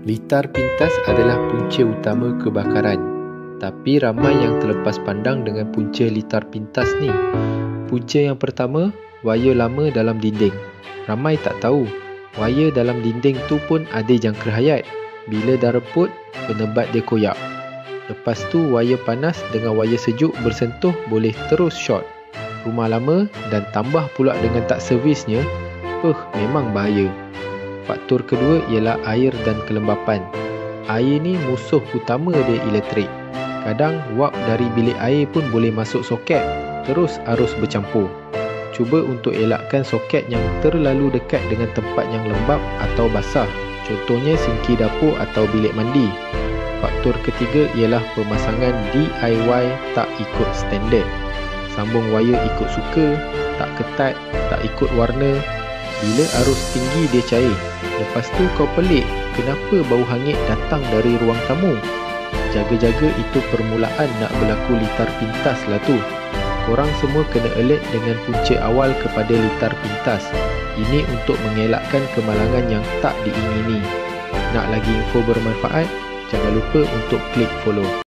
Litar pintas adalah punca utama kebakaran. Tapi ramai yang terlepas pandang dengan punca litar pintas ni. Punca yang pertama, wayar lama dalam dinding. Ramai tak tahu, wayar dalam dinding tu pun ada jangka hayat. Bila dah reput, penebat dia koyak. Lepas tu wayar panas dengan wayar sejuk bersentuh boleh terus short. Rumah lama dan tambah pula dengan tak servisnya, memang bahaya. Faktor kedua ialah air dan kelembapan. Air ni musuh utama dia elektrik. Kadang wap dari bilik air pun boleh masuk soket, terus arus bercampur. Cuba untuk elakkan soket yang terlalu dekat dengan tempat yang lembap atau basah. Contohnya sinki dapur atau bilik mandi. Faktor ketiga ialah pemasangan DIY tak ikut standard. Sambung wayar ikut suka, tak ketat, tak ikut warna. Bila arus tinggi dia cair. Lepas tu kau pelik, kenapa bau hangit datang dari ruang tamu? Jaga-jaga itu permulaan nak berlaku litar pintas lah tu. Korang semua kena alert dengan punca awal kepada litar pintas. Ini untuk mengelakkan kemalangan yang tak diingini. Nak lagi info bermanfaat? Jangan lupa untuk klik follow.